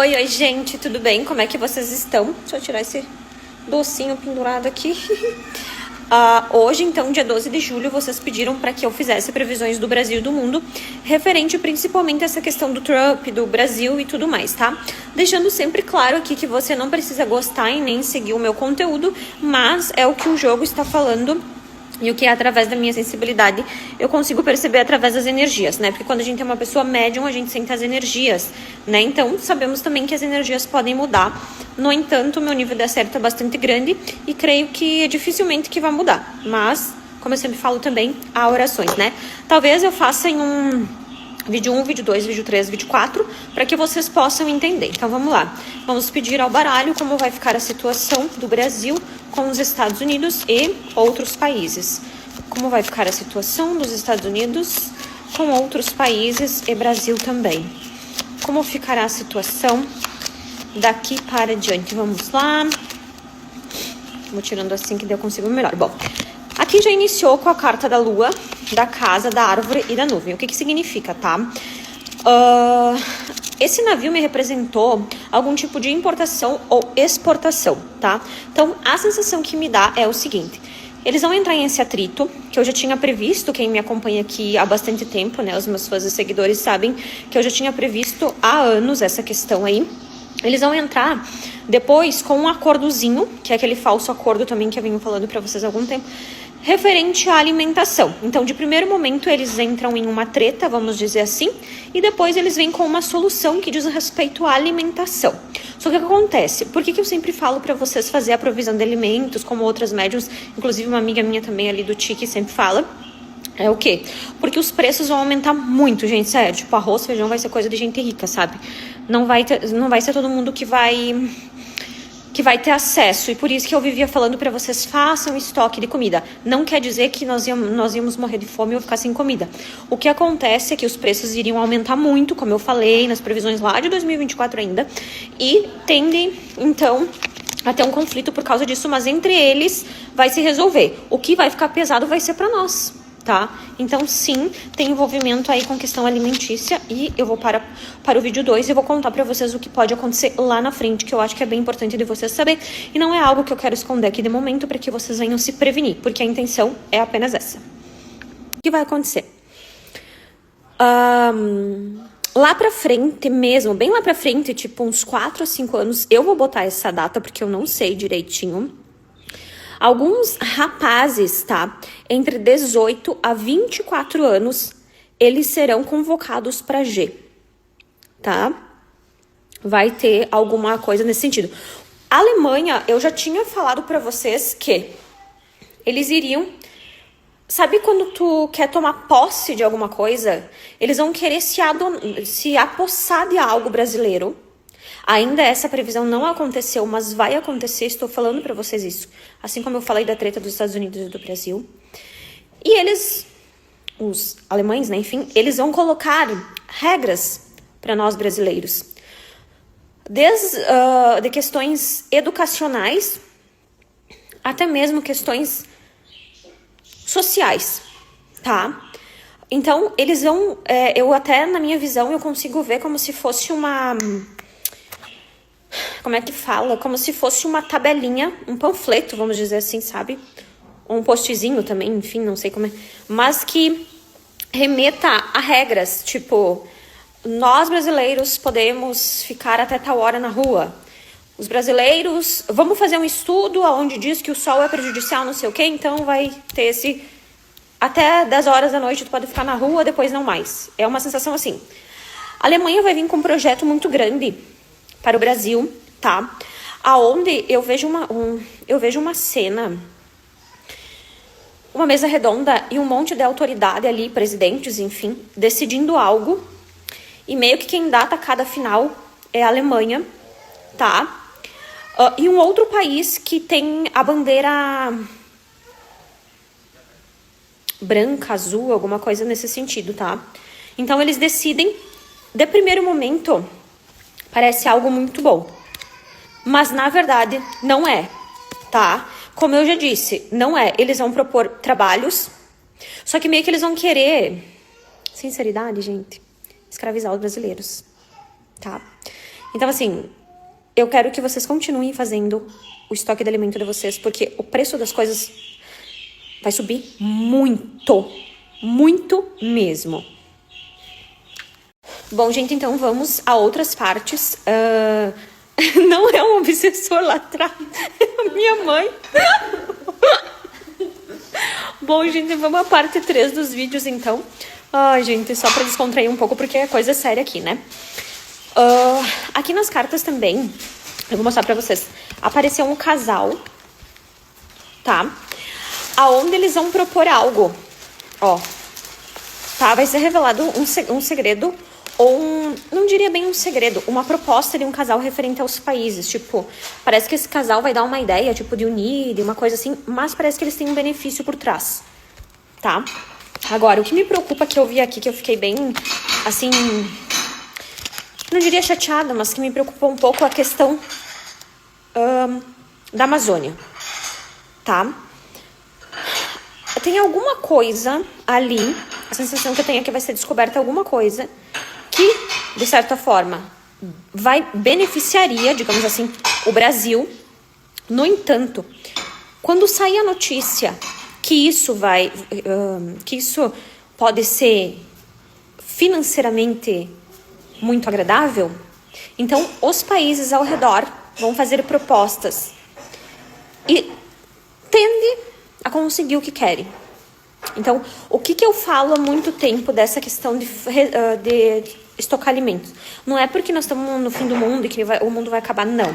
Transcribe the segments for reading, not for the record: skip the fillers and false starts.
Oi, oi, gente, tudo bem? Como é que vocês estão? Deixa eu tirar esse docinho pendurado aqui. Hoje, então, dia 12 de julho, vocês pediram para que eu fizesse previsões do Brasil e do mundo, referente principalmente a essa questão do Trump, do Brasil e tudo mais, tá? Deixando sempre claro aqui que você não precisa gostar e nem seguir o meu conteúdo, mas é o que o jogo está falando. E o que é através da minha sensibilidade eu consigo perceber através das energias, né? Porque quando a gente é uma pessoa médium, a gente sente as energias, né? Então, sabemos também que as energias podem mudar. No entanto, o meu nível de acerto é bastante grande e creio que é dificilmente que vai mudar. Mas, como eu sempre falo também, há orações, né? Talvez eu faça em um vídeo 1, vídeo 2, vídeo 3, vídeo 4, para que vocês possam entender. Então, vamos lá. Vamos pedir ao baralho como vai ficar a situação do Brasil com os Estados Unidos e outros países. Como vai ficar a situação dos Estados Unidos com outros países e Brasil também. Como ficará a situação daqui para diante. Vamos lá. Vou tirando assim que daí eu consigo melhor. Bom, aqui já iniciou com a carta da lua, da casa, da árvore e da nuvem. O que significa, tá? Esse navio me representou algum tipo de importação ou exportação, tá? Então, a sensação que me dá é o seguinte. Eles vão entrar em esse atrito, que eu já tinha previsto, quem me acompanha aqui há bastante tempo, né? Os meus fãs e seguidores sabem que eu já tinha previsto há anos essa questão aí. Eles vão entrar depois com um acordozinho, que é aquele falso acordo também que eu venho falando pra vocês há algum tempo, referente à alimentação. Então, de primeiro momento, eles entram em uma treta, vamos dizer assim, e depois eles vêm com uma solução que diz respeito à alimentação. Só que o que acontece? Por que eu sempre falo pra vocês fazer a provisão de alimentos, como outras médiums, inclusive uma amiga minha também ali do Tique sempre fala, é o quê? Porque os preços vão aumentar muito, gente, sério. Tipo, arroz, feijão vai ser coisa de gente rica, sabe? Não vai ser todo mundo que vai ter acesso. E por isso que eu vivia falando pra vocês, façam estoque de comida. Não quer dizer que nós íamos morrer de fome ou ficar sem comida. O que acontece é que os preços iriam aumentar muito, como eu falei, nas previsões lá de 2024 ainda. E tende, então, a ter um conflito por causa disso, mas entre eles vai se resolver. O que vai ficar pesado vai ser pra nós. Tá? Então, sim, tem envolvimento aí com questão alimentícia e eu vou para o vídeo 2 e eu vou contar pra vocês o que pode acontecer lá na frente, que eu acho que é bem importante de vocês saber e não é algo que eu quero esconder aqui de momento para que vocês venham se prevenir, porque a intenção é apenas essa. O que vai acontecer? Lá pra frente mesmo, bem lá pra frente, tipo uns 4 a 5 anos, eu vou botar essa data porque eu não sei direitinho. Alguns rapazes, tá? Entre 18 a 24 anos, eles serão convocados para G, tá? Vai ter alguma coisa nesse sentido. A Alemanha, eu já tinha falado para vocês que eles iriam... Sabe quando tu quer tomar posse de alguma coisa? Eles vão querer se apossar de algo brasileiro. Ainda essa previsão não aconteceu, mas vai acontecer, estou falando para vocês isso. Assim como eu falei da treta dos Estados Unidos e do Brasil. E eles, os alemães, né, enfim, eles vão colocar regras para nós brasileiros. Desde de questões educacionais até mesmo questões sociais, tá? Então, eles vão... eu até, na minha visão, eu consigo ver como se fosse uma... Como é que fala? Como se fosse uma tabelinha, um panfleto, vamos dizer assim, sabe? Ou um postzinho também, enfim, não sei como é. Mas que remeta a regras, tipo... Nós, brasileiros, podemos ficar até tal hora na rua. Os brasileiros... Vamos fazer um estudo onde diz que o sol é prejudicial, não sei o quê. Então, vai ter esse... Até 10 horas da noite tu pode ficar na rua, depois não mais. É uma sensação assim. A Alemanha vai vir com um projeto muito grande para o Brasil, tá? Aonde eu vejo uma cena, uma mesa redonda e um monte de autoridade ali, presidentes, enfim, decidindo algo. E meio que quem dá a tacada final é a Alemanha, tá? E um outro país que tem a bandeira branca, azul, alguma coisa nesse sentido, tá? Então eles decidem, de primeiro momento, parece algo muito bom. Mas na verdade não é, tá? Como eu já disse, não é. Eles vão propor trabalhos, só que meio que eles vão querer, sinceridade, gente, escravizar os brasileiros, tá? Então, assim, eu quero que vocês continuem fazendo o estoque de alimento de vocês, porque o preço das coisas vai subir muito, muito mesmo. Bom, gente, então vamos a outras partes. Não é um obsessor lá atrás, é a minha mãe. Bom, gente, vamos à parte 3 dos vídeos, então. Ai, gente, só pra descontrair um pouco, porque é coisa séria aqui, né? Aqui nas cartas também, eu vou mostrar pra vocês. Apareceu um casal, tá? Aonde eles vão propor algo. Ó, tá? Vai ser revelado um segredo, ou não diria bem um segredo, uma proposta de um casal referente aos países. Tipo, parece que esse casal vai dar uma ideia, tipo, de unir, de uma coisa assim, mas parece que eles têm um benefício por trás, tá? Agora, o que me preocupa que eu vi aqui, que eu fiquei bem, assim, não diria chateada, mas que me preocupou um pouco a questão da Amazônia, tá? Tem alguma coisa ali, a sensação que eu tenho é que vai ser descoberta alguma coisa que, de certa forma, beneficiaria, digamos assim, o Brasil. No entanto, quando sair a notícia que isso pode ser financeiramente muito agradável, então os países ao redor vão fazer propostas e tende a conseguir o que querem. Então, o que eu falo há muito tempo dessa questão de estocar alimentos? Não é porque nós estamos no fim do mundo e que o mundo vai acabar, não.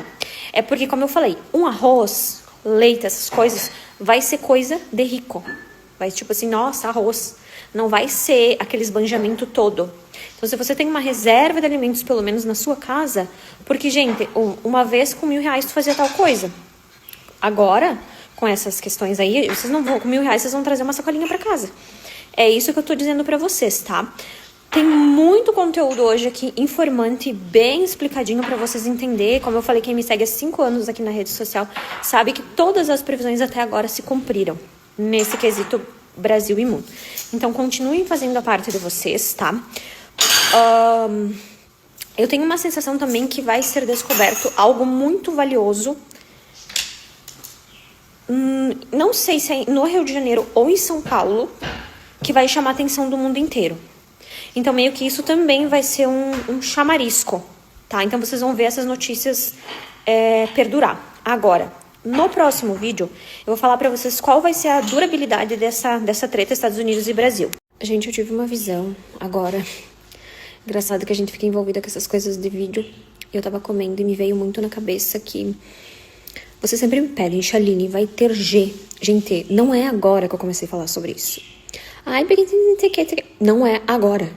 É porque, como eu falei, um arroz, leite, essas coisas, vai ser coisa de rico. Vai tipo assim, nossa, arroz. Não vai ser aquele esbanjamento todo. Então, se você tem uma reserva de alimentos, pelo menos na sua casa, porque, gente, uma vez com R$1.000 tu fazia tal coisa. Agora, com essas questões aí, vocês não vão, com R$1.000 vocês vão trazer uma sacolinha pra casa. É isso que eu tô dizendo pra vocês, tá? Tem muito conteúdo hoje aqui, informante, bem explicadinho pra vocês entenderem. Como eu falei, quem me segue há 5 anos aqui na rede social sabe que todas as previsões até agora se cumpriram nesse quesito Brasil e mundo. Então, continuem fazendo a parte de vocês, tá? Eu tenho uma sensação também que vai ser descoberto algo muito valioso. Não sei se é no Rio de Janeiro ou em São Paulo, que vai chamar a atenção do mundo inteiro. Então, meio que isso também vai ser um chamarisco, tá? Então, vocês vão ver essas notícias perdurar. Agora, no próximo vídeo, eu vou falar pra vocês qual vai ser a durabilidade dessa treta Estados Unidos e Brasil. Gente, eu tive uma visão agora. Engraçado que a gente fica envolvida com essas coisas de vídeo. Eu tava comendo e me veio muito na cabeça que vocês sempre me pedem, Chaline, vai ter G. Gente, não é agora que eu comecei a falar sobre isso. Ai, não é agora.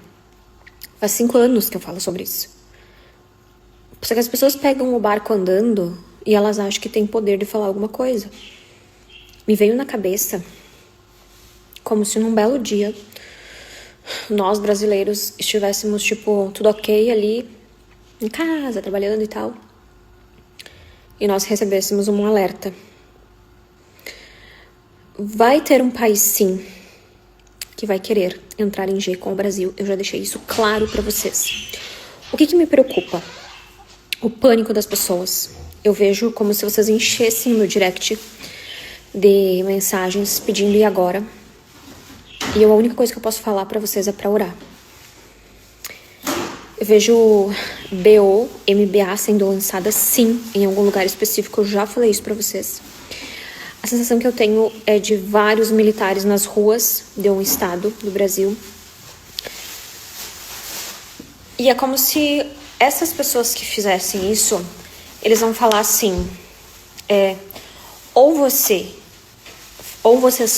Faz 5 anos que eu falo sobre isso. Só que as pessoas pegam o barco andando e elas acham que tem poder de falar alguma coisa. Me veio na cabeça como se num belo dia nós brasileiros estivéssemos, tipo, tudo ok ali em casa, trabalhando e tal. E nós recebêssemos um alerta. Vai ter um país, sim, que vai querer entrar em G com o Brasil. Eu já deixei isso claro pra vocês. O que me preocupa? O pânico das pessoas. Eu vejo como se vocês enchessem o meu direct de mensagens pedindo e agora. E a única coisa que eu posso falar pra vocês é pra orar. Eu vejo BO, MBA sendo lançada sim em algum lugar específico. Eu já falei isso pra vocês. A sensação que eu tenho é de vários militares nas ruas de um estado do Brasil. E é como se essas pessoas que fizessem isso, eles vão falar assim, ou vocês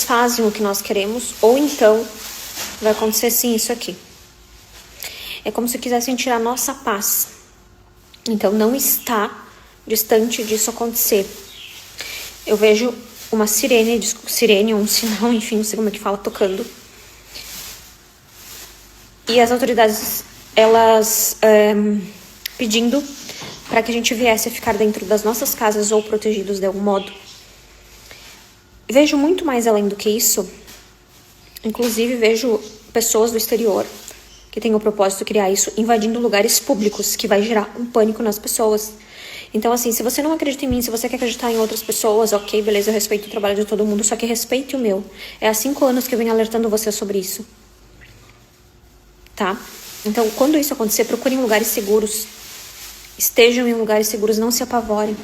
fazem o que nós queremos, ou então vai acontecer assim isso aqui. É como se quisessem tirar a nossa paz. Então não está distante disso acontecer. Eu vejo uma sirene, um sinal, enfim, não sei como é que fala, tocando. E as autoridades, elas pedindo para que a gente viesse a ficar dentro das nossas casas ou protegidos de algum modo. Vejo muito mais além do que isso. Inclusive, vejo pessoas do exterior que tem o propósito de criar isso invadindo lugares públicos, que vai gerar um pânico nas pessoas. Então, assim, se você não acredita em mim, se você quer acreditar em outras pessoas, ok, beleza, eu respeito o trabalho de todo mundo, só que respeite o meu. É há 5 anos que eu venho alertando você sobre isso. Tá? Então, quando isso acontecer, procurem lugares seguros. Estejam em lugares seguros, não se apavorem.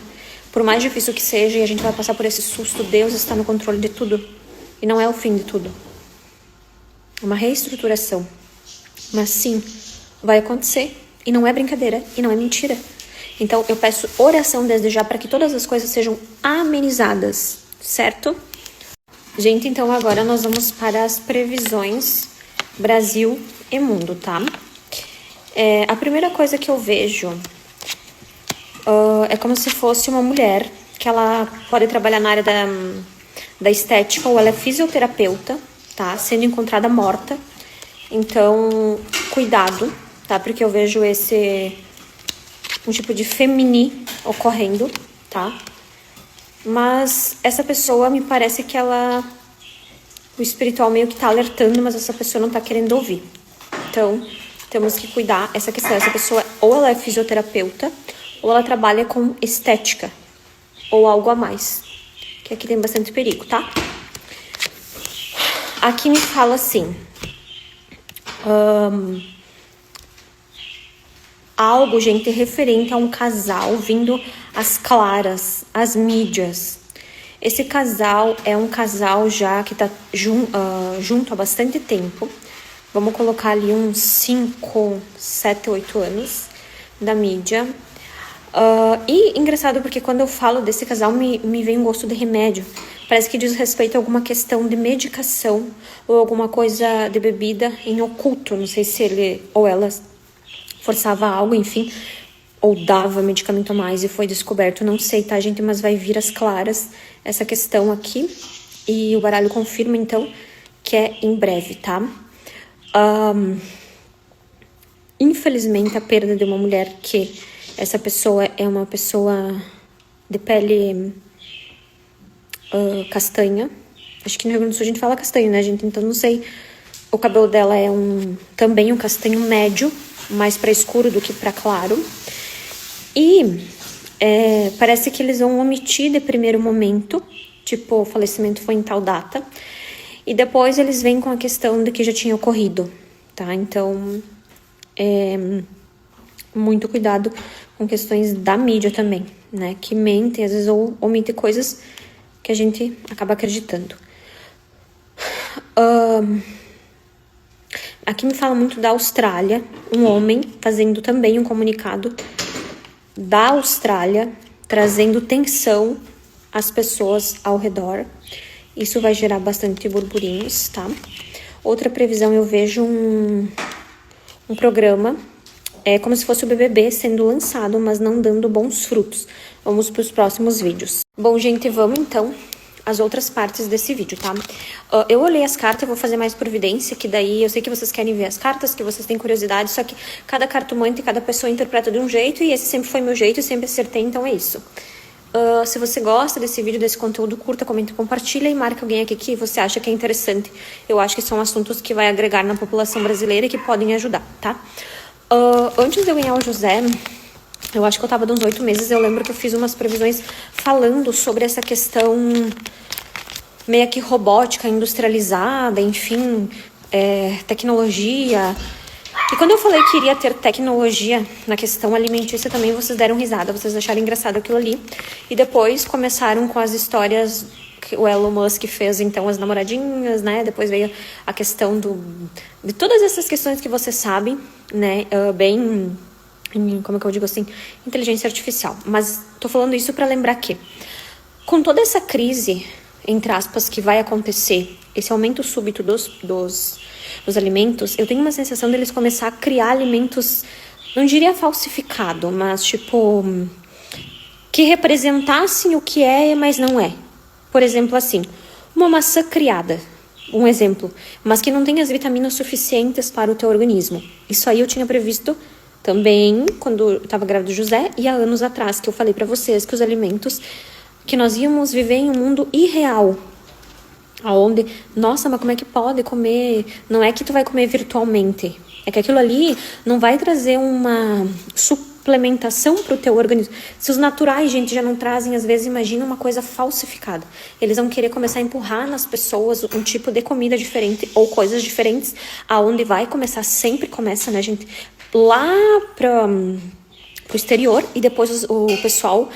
Por mais difícil que seja, e a gente vai passar por esse susto, Deus está no controle de tudo. E não é o fim de tudo. É uma reestruturação. Mas sim, vai acontecer. E não é brincadeira, e não é mentira. Então, eu peço oração desde já para que todas as coisas sejam amenizadas, certo? Gente, então agora nós vamos para as previsões Brasil e mundo, tá? A primeira coisa que eu vejo é como se fosse uma mulher que ela pode trabalhar na área da estética ou ela é fisioterapeuta, tá? Sendo encontrada morta. Então, cuidado, tá? Porque eu vejo um tipo de femini ocorrendo, tá? Mas essa pessoa me parece que o espiritual meio que tá alertando, mas essa pessoa não tá querendo ouvir. Então, temos que cuidar essa questão. Essa pessoa ou ela é fisioterapeuta ou ela trabalha com estética ou algo a mais. Que aqui tem bastante perigo, tá? Aqui me fala assim... algo, gente, referente a um casal vindo às claras, às mídias. Esse casal é um casal já que tá junto há bastante tempo. Vamos colocar ali uns 5, 7, 8 anos da mídia. E engraçado porque quando eu falo desse casal me vem um gosto de remédio. Parece que diz respeito a alguma questão de medicação ou alguma coisa de bebida em oculto. Não sei se ele ou ela forçava algo, enfim, ou dava medicamento a mais e foi descoberto, não sei, tá, gente? Mas vai vir às claras essa questão aqui e o baralho confirma, então, que é em breve, tá? Infelizmente, a perda de uma mulher que essa pessoa é uma pessoa de pele castanha. Acho que no Rio Grande do Sul a gente fala castanho, né, gente? Então, não sei. O cabelo dela é também um castanho médio, mais para escuro do que para claro. E parece que eles vão omitir de primeiro momento, tipo, o falecimento foi em tal data. E depois eles vêm com a questão de que já tinha ocorrido, tá? Então, muito cuidado com questões da mídia também, né? Que mentem, às vezes, ou omitem coisas que a gente acaba acreditando. Aqui me fala muito da Austrália, um homem fazendo também um comunicado da Austrália, trazendo tensão às pessoas ao redor. Isso vai gerar bastante burburinhos, tá? Outra previsão, eu vejo um programa, como se fosse o BBB sendo lançado, mas não dando bons frutos. Vamos para os próximos vídeos. Bom, gente, vamos então as outras partes desse vídeo, tá? Eu olhei as cartas, eu vou fazer mais providência, que daí eu sei que vocês querem ver as cartas, que vocês têm curiosidade, só que cada cartomante, cada pessoa interpreta de um jeito, e esse sempre foi meu jeito, e sempre acertei, então é isso. Se você gosta desse vídeo, desse conteúdo, curta, comenta, compartilha e marca alguém aqui que você acha que é interessante. Eu acho que são assuntos que vai agregar na população brasileira e que podem ajudar, tá? Antes de eu ganhar o José, eu acho que eu tava de uns 8 meses, eu lembro que eu fiz umas previsões falando sobre essa questão meio que robótica, industrializada, enfim, tecnologia. E quando eu falei que iria ter tecnologia na questão alimentícia também, vocês deram risada, vocês acharam engraçado aquilo ali. E depois começaram com as histórias que o Elon Musk fez, então, as namoradinhas, né? Depois veio a questão de todas essas questões que vocês sabem, né? Bem, como é que eu digo assim? Inteligência artificial. Mas tô falando isso para lembrar que, com toda essa crise, entre aspas, que vai acontecer, esse aumento súbito dos alimentos, eu tenho uma sensação deles começar a criar alimentos, não diria falsificado, mas tipo, que representassem o que é, mas não é. Por exemplo, assim, uma maçã criada, um exemplo, mas que não tem as vitaminas suficientes para o teu organismo. Isso aí eu tinha previsto também quando eu estava grávida do José e há anos atrás, que eu falei para vocês que os alimentos, que nós íamos viver em um mundo irreal, aonde, nossa, mas como é que pode comer? Não é que tu vai comer virtualmente, É que aquilo ali não vai trazer uma suplementação pro teu organismo. Se os naturais, gente, já não trazem, às vezes, imagina uma coisa falsificada. Eles vão querer começar a empurrar nas pessoas um tipo de comida diferente ou coisas diferentes, aonde vai começar, sempre começa, né, gente, lá pro exterior, e depois o pessoal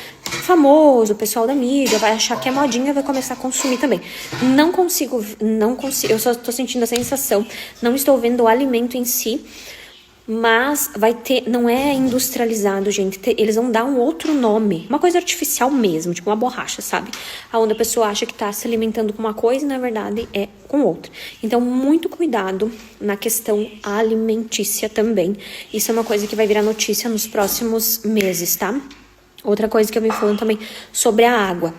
famoso, o pessoal da mídia vai achar que é modinha e vai começar a consumir também. Não consigo, eu só tô sentindo a sensação, não estou vendo o alimento em si, mas vai ter, não é industrializado, gente, eles vão dar um outro nome, uma coisa artificial mesmo, tipo uma borracha, sabe? Onde a pessoa acha que tá se alimentando com uma coisa e na verdade é com outra. Então, muito cuidado na questão alimentícia também. Isso é uma coisa que vai virar notícia nos próximos meses, tá? Outra coisa que eu venho falando também sobre a água.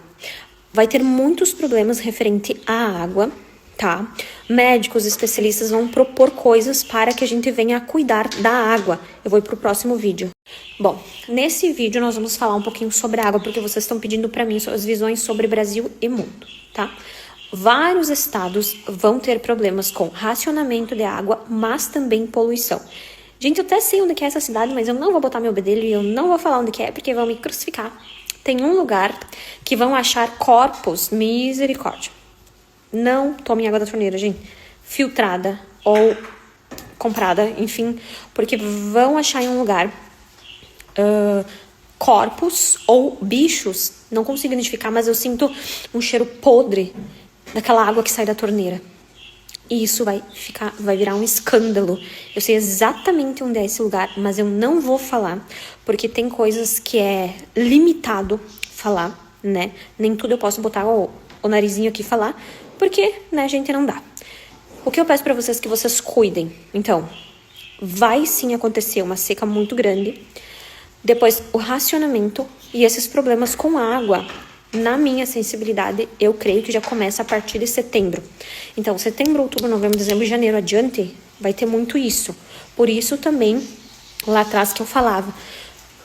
Vai ter muitos problemas referente à água, tá? Médicos, especialistas vão propor coisas para que a gente venha a cuidar da água. Eu vou ir pro próximo vídeo. Bom, nesse vídeo nós vamos falar um pouquinho sobre a água, porque vocês estão pedindo para mim suas visões sobre Brasil e mundo, tá? Vários estados vão ter problemas com racionamento de água, mas também poluição. Gente, eu até sei onde que é essa cidade, mas eu não vou botar meu bedelho e eu não vou falar onde que é, porque vão me crucificar. Tem um lugar que vão achar corpos, misericórdia. Não tomem água da torneira, gente. Filtrada ou comprada, enfim. Porque vão achar em um lugar corpos ou bichos. Não consigo identificar, mas eu sinto um cheiro podre daquela água que sai da torneira. E isso vai virar um escândalo. Eu sei exatamente onde é esse lugar, mas eu não vou falar. Porque tem coisas que é limitado falar, né? Nem tudo eu posso botar o narizinho aqui e falar. Porque, né, gente, não dá. O que eu peço pra vocês é que vocês cuidem. Então, vai sim acontecer uma seca muito grande. Depois, o racionamento e esses problemas com água. Na minha sensibilidade, eu creio que já começa a partir de setembro. Então, setembro, outubro, novembro, dezembro e janeiro adiante, vai ter muito isso. Por isso também, lá atrás que eu falava,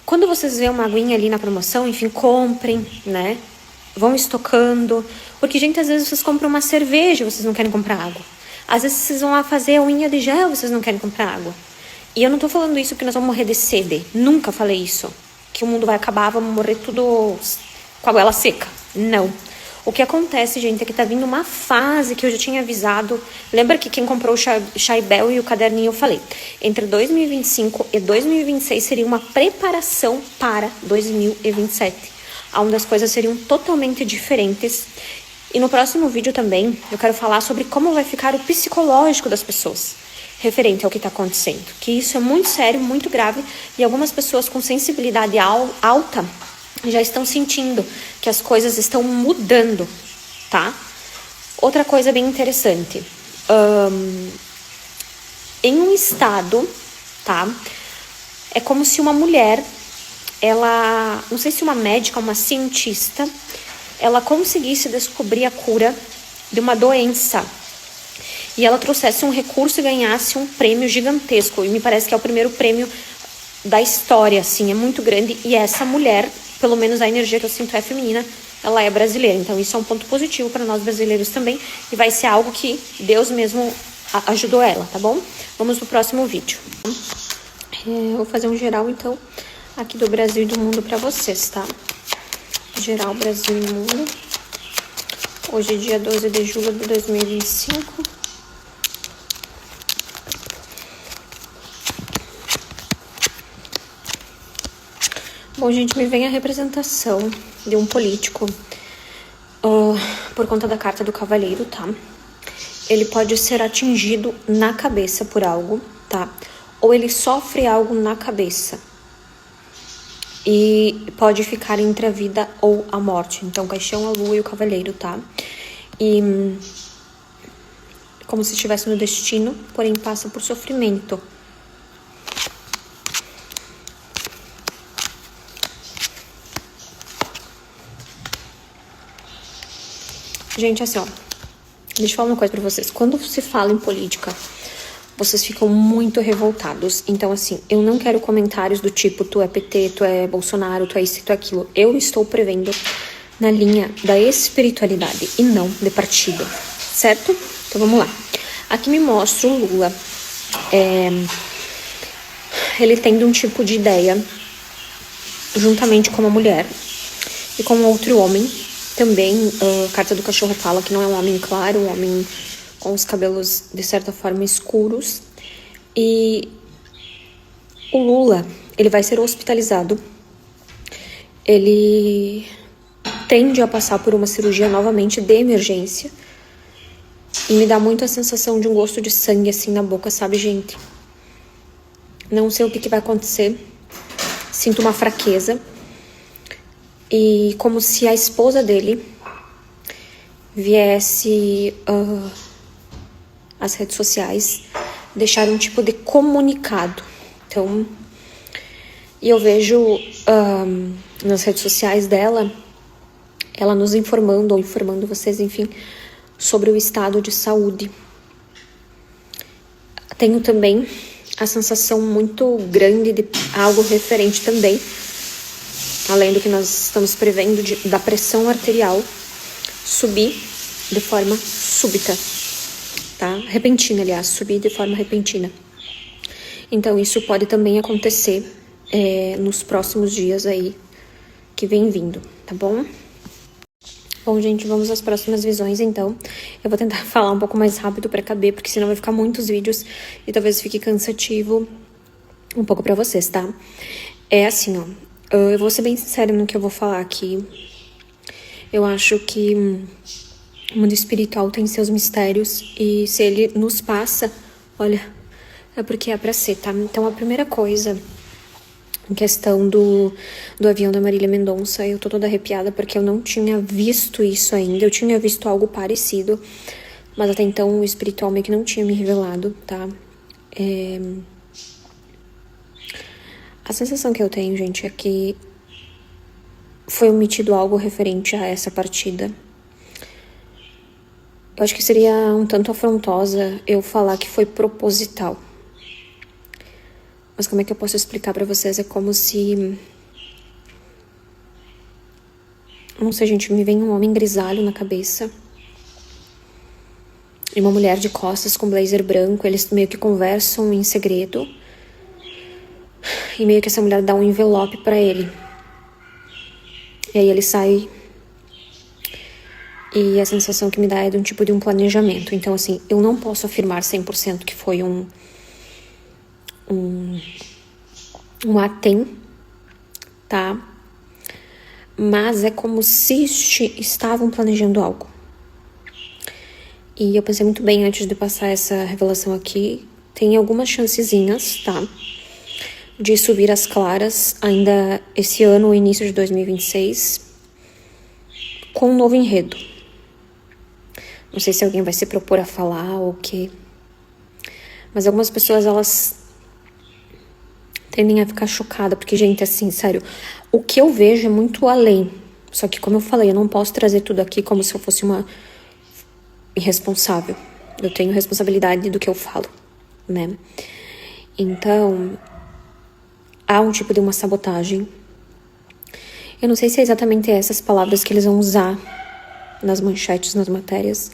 quando vocês veem uma aguinha ali na promoção, enfim, comprem, né? Vão estocando. Porque, gente, às vezes vocês compram uma cerveja, vocês não querem comprar água. Às vezes vocês vão lá fazer a unha de gel, vocês não querem comprar água. E eu não tô falando isso porque nós vamos morrer de sede. Nunca falei isso. Que o mundo vai acabar, vamos morrer tudo com a goela seca. Não. O que acontece, gente, é que tá vindo uma fase que eu já tinha avisado. Lembra que quem comprou o Chaibel e o caderninho eu falei? Entre 2025 e 2026 seria uma preparação para 2027. Onde as coisas seriam totalmente diferentes. E no próximo vídeo também, eu quero falar sobre como vai ficar o psicológico das pessoas, referente ao que está acontecendo. Que isso é muito sério, muito grave, e algumas pessoas com sensibilidade alta já estão sentindo que as coisas estão mudando, tá? Outra coisa bem interessante. Em um estado, tá? É como se uma mulher... ela, não sei se uma médica, uma cientista, ela conseguisse descobrir a cura de uma doença e ela trouxesse um recurso e ganhasse um prêmio gigantesco, e me parece que é o primeiro prêmio da história, assim, é muito grande, e essa mulher, pelo menos a energia que eu sinto é feminina, ela é brasileira, então isso é um ponto positivo para nós brasileiros também, e vai ser algo que Deus mesmo ajudou ela, tá bom? Vamos pro próximo vídeo. Eu vou fazer um geral, então, aqui do Brasil e do mundo pra vocês, tá? Geral, Brasil e mundo. Hoje é dia 12 de julho de 2025. Bom, gente, me vem a representação de um político por conta da carta do cavaleiro, tá? Ele pode ser atingido na cabeça por algo, tá? Ou ele sofre algo na cabeça. E pode ficar entre a vida ou a morte. Então, caixão, a lua e o cavaleiro, tá? E como se estivesse no destino, porém passa por sofrimento. Gente, assim, ó. Deixa eu falar uma coisa pra vocês. Quando se fala em política, vocês ficam muito revoltados. Então, assim, eu não quero comentários do tipo, tu é PT, tu é Bolsonaro, tu é isso, tu é aquilo. Eu estou prevendo na linha da espiritualidade e não de partido, certo? Então, vamos lá. Aqui me mostra o Lula ele tendo um tipo de ideia, juntamente com uma mulher e com outro homem. Também, a carta do cachorro fala que não é um homem claro, um homem com os cabelos, de certa forma, escuros. E o Lula, ele vai ser hospitalizado. Ele tende a passar por uma cirurgia novamente de emergência. E me dá muito a sensação de um gosto de sangue assim na boca, sabe, gente? Não sei o que vai acontecer. Sinto uma fraqueza. E como se a esposa dele viesse às redes sociais deixar um tipo de comunicado. Então, e eu vejo nas redes sociais dela, ela nos informando, ou informando vocês, enfim, sobre o estado de saúde. Tenho também a sensação muito grande de algo referente também, além do que nós estamos prevendo, da pressão arterial subir de forma súbita, tá? Repentina, aliás, subir de forma repentina. Então, isso pode também acontecer nos próximos dias aí que vem vindo, tá bom? Bom, gente, vamos às próximas visões, então. Eu vou tentar falar um pouco mais rápido pra caber, porque senão vai ficar muitos vídeos e talvez fique cansativo um pouco pra vocês, tá? É assim, ó. Eu vou ser bem sincera no que eu vou falar aqui. Eu acho que o mundo espiritual tem seus mistérios e se ele nos passa, olha, é porque é pra ser, tá? Então, a primeira coisa, em questão do avião da Marília Mendonça, eu tô toda arrepiada porque eu não tinha visto isso ainda. Eu tinha visto algo parecido, mas até então o espiritual meio que não tinha me revelado, tá? A sensação que eu tenho, gente, é que foi omitido algo referente a essa partida. Eu acho que seria um tanto afrontosa eu falar que foi proposital. Mas como é que eu posso explicar pra vocês? É como se... Não sei, gente, me vem um homem grisalho na cabeça. E uma mulher de costas com blazer branco. Eles meio que conversam em segredo. E meio que essa mulher dá um envelope pra ele. E aí ele sai. E a sensação que me dá é de um tipo de um planejamento. Então, assim, eu não posso afirmar 100% que foi um atem, tá? Mas é como se estavam planejando algo. E eu pensei muito bem antes de passar essa revelação aqui. Tem algumas chancezinhas, tá? De subir às claras ainda esse ano, ou início de 2026, com um novo enredo. Não sei se alguém vai se propor a falar ou o quê. Mas algumas pessoas, elas tendem a ficar chocadas, porque, gente, assim, sério, o que eu vejo é muito além. Só que, como eu falei, eu não posso trazer tudo aqui como se eu fosse uma irresponsável. Eu tenho responsabilidade do que eu falo, né? Então, há um tipo de uma sabotagem. Eu não sei se é exatamente essas palavras que eles vão usar nas manchetes, nas matérias.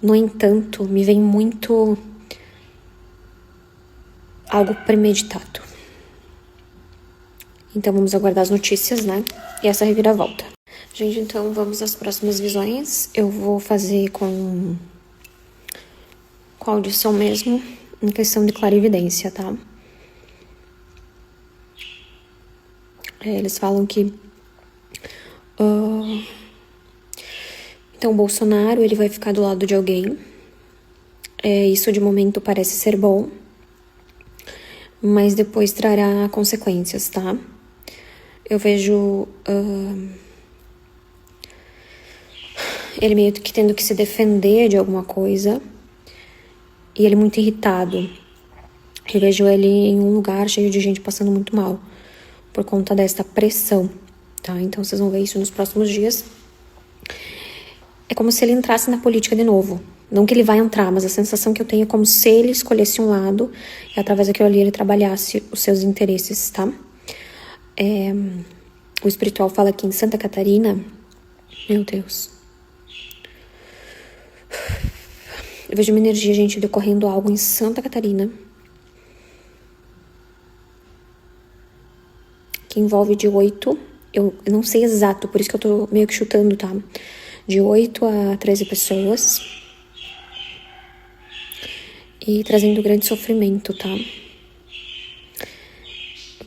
No entanto, me vem muito algo premeditado. Então vamos aguardar as notícias, né? E essa reviravolta. Gente, então vamos às próximas visões. Eu vou fazer com audição mesmo, em questão de clarividência, tá? Eles falam que então o Bolsonaro, ele vai ficar do lado de alguém. Isso de momento parece ser bom, mas depois trará consequências, tá? Eu vejo ele meio que tendo que se defender de alguma coisa e ele muito irritado. Eu vejo ele em um lugar cheio de gente passando muito mal por conta desta pressão, tá? Então vocês vão ver isso nos próximos dias. É como se ele entrasse na política de novo. Não que ele vai entrar, mas a sensação que eu tenho é como se ele escolhesse um lado e através daquilo ali ele trabalhasse os seus interesses, tá? O espiritual fala que em Santa Catarina, meu Deus, eu vejo uma energia, gente, decorrendo algo em Santa Catarina. que envolve de 8, eu não sei exato, por isso que eu tô meio que chutando, tá? De 8 a 13 pessoas. E trazendo grande sofrimento, tá?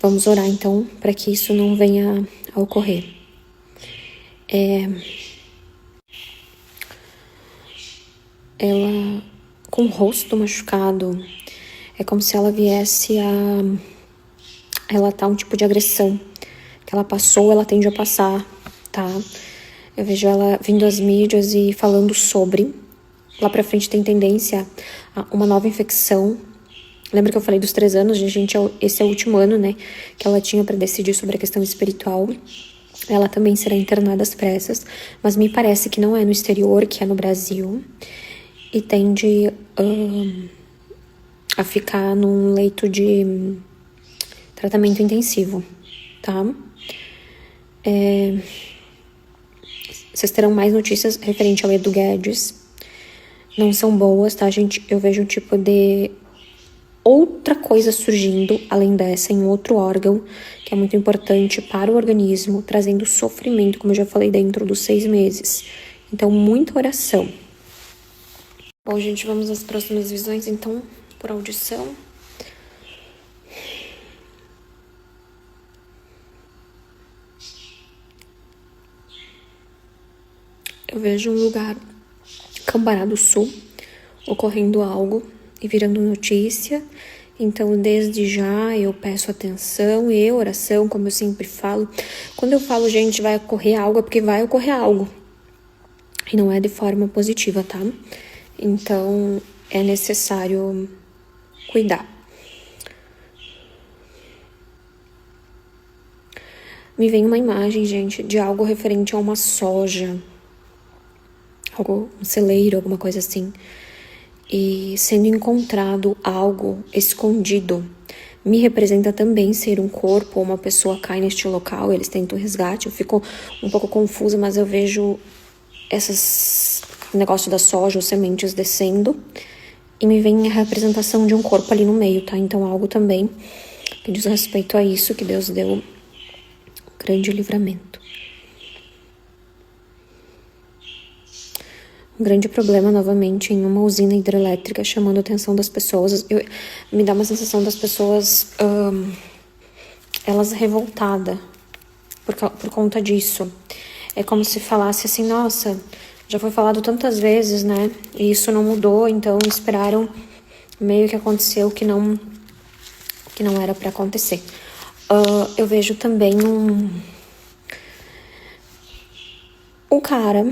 Vamos orar, então, para que isso não venha a ocorrer. Ela, com o rosto machucado, é como se ela viesse a relatar um tipo de agressão que ela passou, ela tende a passar, tá? Eu vejo ela vindo às mídias e falando sobre. Lá pra frente tem tendência a uma nova infecção. Lembra que eu falei dos 3 anos? Gente, esse é o último ano, né? Que ela tinha pra decidir sobre a questão espiritual. Ela também será internada às pressas. Mas me parece que não é no exterior, que é no Brasil. E tende a ficar num leito de tratamento intensivo, tá? Vocês terão mais notícias referente ao Edu Guedes. Não são boas, tá, gente? Eu vejo um tipo de outra coisa surgindo, além dessa, em outro órgão, que é muito importante para o organismo, trazendo sofrimento, como eu já falei, dentro dos 6 meses. Então, muita oração. Bom, gente, vamos às próximas visões, então, por audição. Eu vejo um lugar, Cambará do Sul, ocorrendo algo e virando notícia. Então, desde já, eu peço atenção e oração, como eu sempre falo. Quando eu falo, gente, vai ocorrer algo, é porque vai ocorrer algo. E não é de forma positiva, tá? Então, é necessário cuidar. Me vem uma imagem, gente, de algo referente a uma soja. Um celeiro, alguma coisa assim. E sendo encontrado algo escondido. Me representa também ser um corpo ou uma pessoa cai neste local, eles tentam resgate. Eu fico um pouco confusa, mas eu vejo esses negócio da soja, ou sementes descendo. E me vem a representação de um corpo ali no meio, tá? Então algo também que diz respeito a isso, que Deus deu um grande livramento. Um grande problema, novamente, em uma usina hidrelétrica, chamando a atenção das pessoas. Me dá uma sensação das pessoas, elas revoltadas por conta disso. É como se falasse assim, nossa, já foi falado tantas vezes, né? E isso não mudou, então esperaram meio que aconteceu que não era pra acontecer. Eu vejo também um cara...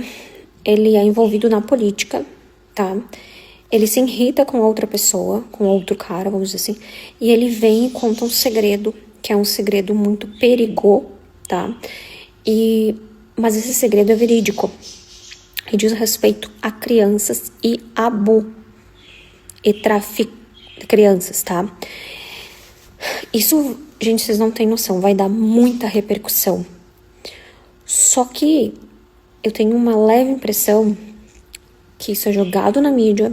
Ele é envolvido na política, tá? Ele se irrita com outra pessoa, com outro cara, vamos dizer assim. E ele vem e conta um segredo, que é um segredo muito perigoso, tá? Mas esse segredo é verídico. E diz respeito a crianças e abuso e tráfico de crianças, tá? Isso, gente, vocês não têm noção, vai dar muita repercussão. Só que eu tenho uma leve impressão que isso é jogado na mídia,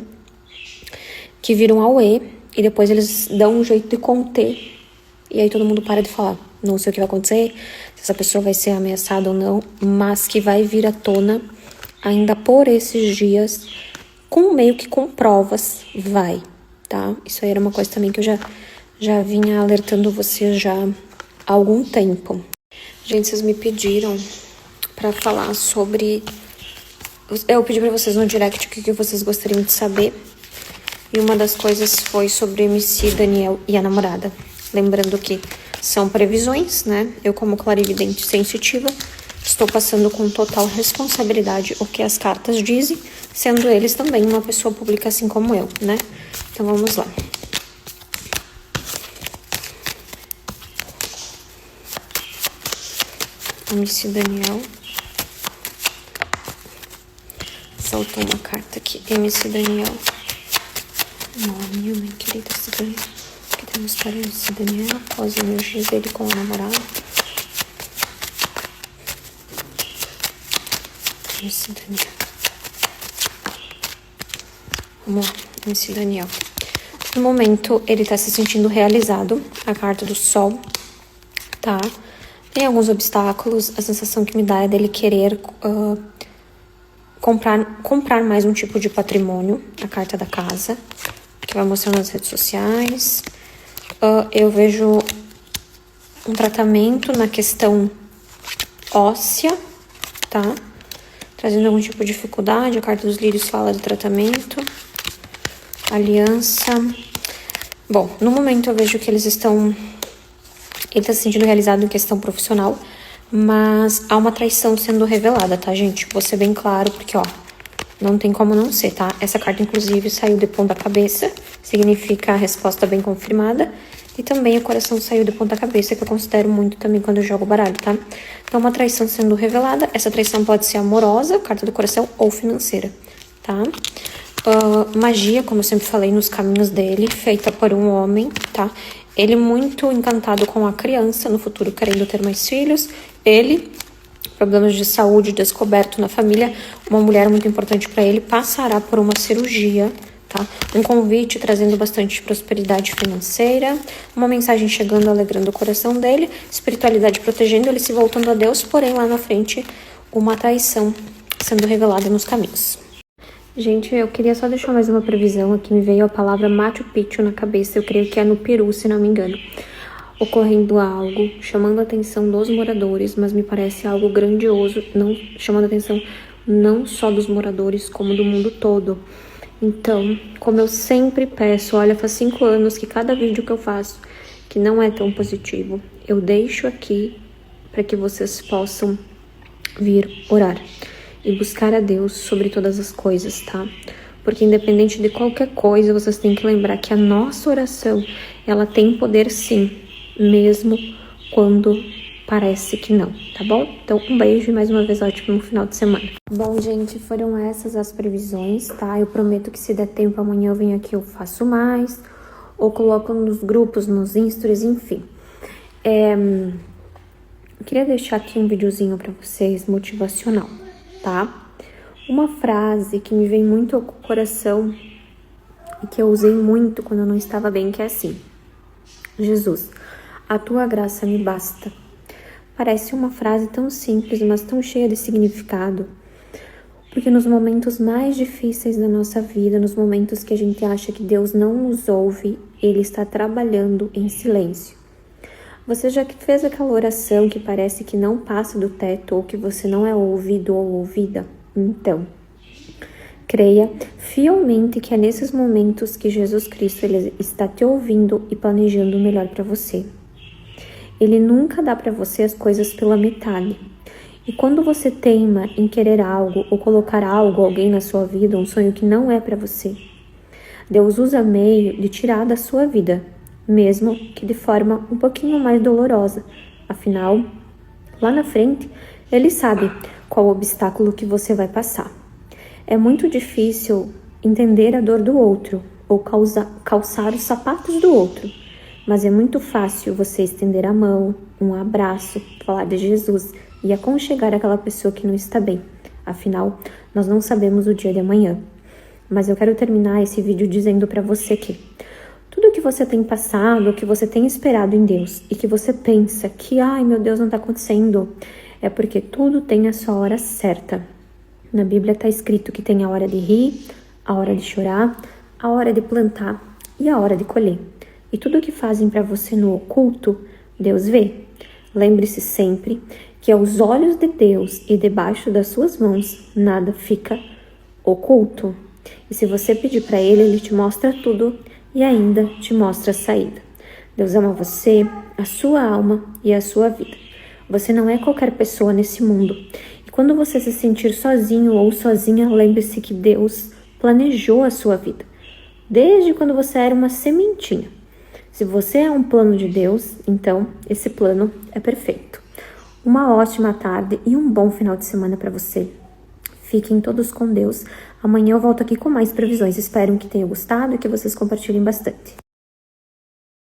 que vira um auê, e depois eles dão um jeito de conter, e aí todo mundo para de falar. Não sei o que vai acontecer, se essa pessoa vai ser ameaçada ou não, mas que vai vir à tona ainda por esses dias, meio que com provas, vai, tá? Isso aí era uma coisa também que eu já vinha alertando vocês já há algum tempo. Gente, vocês me pediram para falar sobre... Eu pedi para vocês no direct o que vocês gostariam de saber. E uma das coisas foi sobre o MC Daniel e a namorada. Lembrando que são previsões, né? Eu, como clarividente sensitiva, estou passando com total responsabilidade o que as cartas dizem, sendo eles também uma pessoa pública assim como eu, né? Então vamos lá. MC Daniel... Saltou uma carta aqui. MC Daniel. Nome, minha querida cigana. Aqui temos para MC Daniel. As energias dele com a namorada. MC Daniel. Vamos lá. MC Daniel. No momento, ele tá se sentindo realizado. A carta do Sol. Tá? Tem alguns obstáculos, a sensação que me dá é dele querer comprar mais um tipo de patrimônio, a carta da casa, que vai mostrar nas redes sociais. Eu vejo um tratamento na questão óssea, tá? Trazendo algum tipo de dificuldade. A carta dos lírios fala de tratamento. Aliança. Bom, no momento eu vejo que ele tá se sentindo realizado em questão profissional, mas há uma traição sendo revelada, tá, gente? Vou ser bem claro, porque, ó, não tem como não ser, tá? Essa carta, inclusive, saiu de ponta cabeça, significa a resposta bem confirmada, e também o coração saiu de ponta cabeça, que eu considero muito também quando eu jogo baralho, tá? Então, uma traição sendo revelada, essa traição pode ser amorosa, carta do coração, ou financeira, tá? Magia, como eu sempre falei, nos caminhos dele, feita por um homem, tá? Ele muito encantado com a criança, no futuro querendo ter mais filhos. Ele, problemas de saúde descoberto na família, uma mulher muito importante para ele, passará por uma cirurgia, tá? Um convite trazendo bastante prosperidade financeira, uma mensagem chegando, alegrando o coração dele, espiritualidade protegendo ele, se voltando a Deus, porém lá na frente, uma traição sendo revelada nos caminhos. Gente, eu queria só deixar mais uma previsão aqui. Me veio a palavra Machu Picchu na cabeça. Eu creio que é no Peru, se não me engano. Ocorrendo algo, chamando a atenção dos moradores, mas me parece algo grandioso, não chamando a atenção não só dos moradores, como do mundo todo. Então, como eu sempre peço, olha, faz 5 anos que cada vídeo que eu faço, que não é tão positivo, eu deixo aqui para que vocês possam vir orar e buscar a Deus sobre todas as coisas, tá? Porque independente de qualquer coisa, vocês têm que lembrar que a nossa oração, ela tem poder sim, mesmo quando parece que não, tá bom? Então, um beijo e mais uma vez ótimo final de semana. Bom, gente, foram essas as previsões, tá? Eu prometo que se der tempo amanhã eu venho aqui, eu faço mais, ou coloco nos grupos, nos stories, enfim. Eu queria deixar aqui um videozinho pra vocês, motivacional, tá? Uma frase que me vem muito ao coração e que eu usei muito quando eu não estava bem, que é assim: Jesus, a tua graça me basta. Parece uma frase tão simples, mas tão cheia de significado, porque nos momentos mais difíceis da nossa vida, nos momentos que a gente acha que Deus não nos ouve, Ele está trabalhando em silêncio. Você já fez aquela oração que parece que não passa do teto, ou que você não é ouvido ou ouvida? Então, creia fielmente que é nesses momentos que Jesus Cristo ele está te ouvindo e planejando o melhor para você. Ele nunca dá para você as coisas pela metade. E quando você teima em querer algo ou colocar algo, alguém na sua vida, um sonho que não é para você, Deus usa meio de tirar da sua vida, mesmo que de forma um pouquinho mais dolorosa. Afinal, lá na frente, Ele sabe qual obstáculo que você vai passar. É muito difícil entender a dor do outro ou calçar os sapatos do outro, mas é muito fácil você estender a mão, um abraço, falar de Jesus e aconchegar aquela pessoa que não está bem. Afinal, nós não sabemos o dia de amanhã. Mas eu quero terminar esse vídeo dizendo para você que tudo que você tem passado, que você tem esperado em Deus e que você pensa que, ai meu Deus, não está acontecendo, é porque tudo tem a sua hora certa. Na Bíblia está escrito que tem a hora de rir, a hora de chorar, a hora de plantar e a hora de colher. E tudo que fazem para você no oculto, Deus vê. Lembre-se sempre que aos olhos de Deus e debaixo das suas mãos, nada fica oculto. E se você pedir para Ele, Ele te mostra tudo e ainda te mostra a saída. Deus ama você, a sua alma e a sua vida. Você não é qualquer pessoa nesse mundo. E quando você se sentir sozinho ou sozinha, lembre-se que Deus planejou a sua vida, desde quando você era uma sementinha. Se você é um plano de Deus, então esse plano é perfeito. Uma ótima tarde e um bom final de semana para você. Fiquem todos com Deus. Amanhã eu volto aqui com mais previsões. Espero que tenham gostado e que vocês compartilhem bastante.